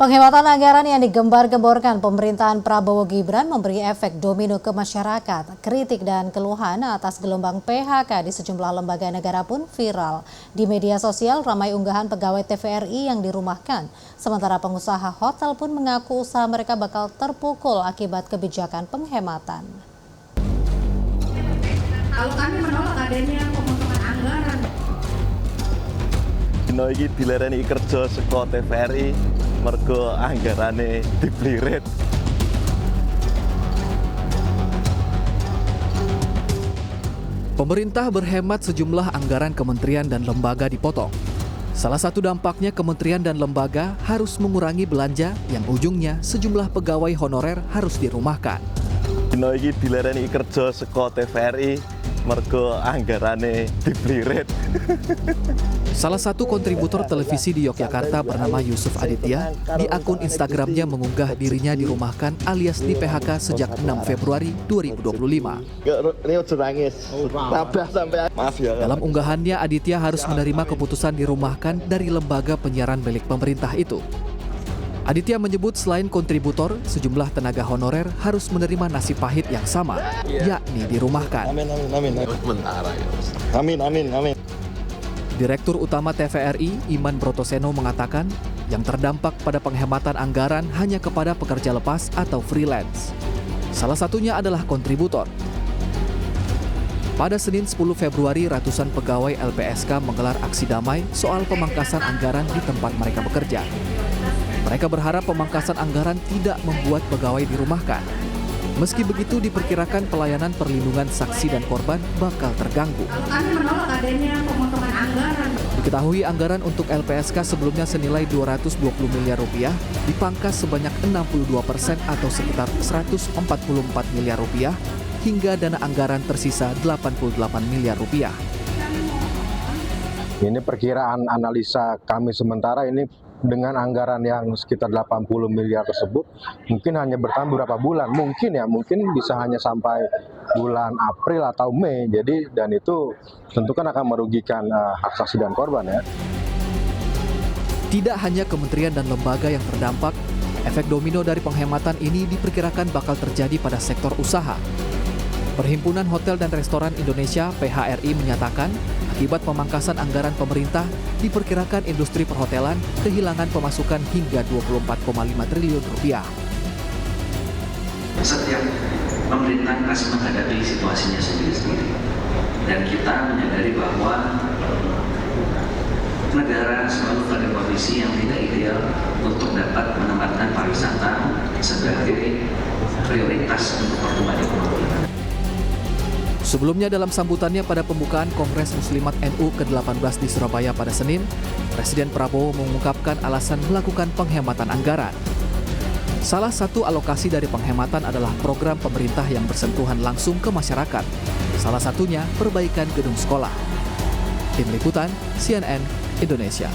Penghematan anggaran yang digembar-gemborkan pemerintahan Prabowo Gibran memberi efek domino ke masyarakat. Kritik dan keluhan atas gelombang PHK di sejumlah lembaga negara pun viral. Di media sosial ramai unggahan pegawai TVRI yang dirumahkan. Sementara pengusaha hotel pun mengaku usaha mereka bakal terpukul akibat kebijakan penghematan. Kalau kami menolak adanya pemotongan anggaran. Dino iki dilereni kerja saka TVRI mergo anggarane diblirit. Pemerintah berhemat sejumlah anggaran kementerian dan lembaga dipotong. Salah satu dampaknya kementerian dan lembaga harus mengurangi belanja yang ujungnya sejumlah pegawai honorer harus dirumahkan. Dino iki dilereni kerja saka TVRI mergo anggarane diblirit. Salah satu kontributor televisi di Yogyakarta bernama Yusuf Aditya di akun Instagramnya mengunggah dirinya dirumahkan alias di PHK sejak 6 Februari 2025. Dalam unggahannya, Aditya harus menerima keputusan dirumahkan dari lembaga penyiaran milik pemerintah itu. Aditya menyebut selain kontributor, sejumlah tenaga honorer harus menerima nasib pahit yang sama, yakni dirumahkan. Amin. Direktur Utama TVRI, Iman Brotoseno mengatakan, yang terdampak pada penghematan anggaran hanya kepada pekerja lepas atau freelance. Salah satunya adalah kontributor. Pada Senin 10 Februari, ratusan pegawai LPSK menggelar aksi damai soal pemangkasan anggaran di tempat mereka bekerja. Mereka berharap pemangkasan anggaran tidak membuat pegawai dirumahkan. Meski begitu, diperkirakan pelayanan perlindungan saksi dan korban bakal terganggu. Kami menolak adanya pemotongan anggaran. Diketahui anggaran untuk LPSK sebelumnya senilai 220 miliar rupiah dipangkas sebanyak 62% atau sekitar 144 miliar rupiah hingga dana anggaran tersisa 88 miliar rupiah. Ini perkiraan analisa kami sementara ini dengan anggaran yang sekitar 80 miliar tersebut mungkin hanya bertahan beberapa bulan, mungkin bisa hanya sampai bulan April atau Mei. Jadi dan itu tentu kan akan merugikan hak saksi dan korban ya. Tidak hanya kementerian dan lembaga yang terdampak, efek domino dari penghematan ini diperkirakan bakal terjadi pada sektor usaha. Perhimpunan Hotel dan Restoran Indonesia (PHRI) menyatakan, akibat pemangkasan anggaran pemerintah, diperkirakan industri perhotelan kehilangan pemasukan hingga 24,5 triliun rupiah. Setiap pemerintah pasti menghadapi situasinya sendiri-sendiri. Dan kita menyadari bahwa negara selalu pada kondisi yang tidak ideal untuk dapat menempatkan pariwisata sebagai prioritas untuk pertumbuhan ekonomi. Sebelumnya dalam sambutannya pada pembukaan Kongres Muslimat NU ke-18 di Surabaya pada Senin, Presiden Prabowo mengungkapkan alasan melakukan penghematan anggaran. Salah satu alokasi dari penghematan adalah program pemerintah yang bersentuhan langsung ke masyarakat. Salah satunya perbaikan gedung sekolah. Tim Liputan, CNN Indonesia.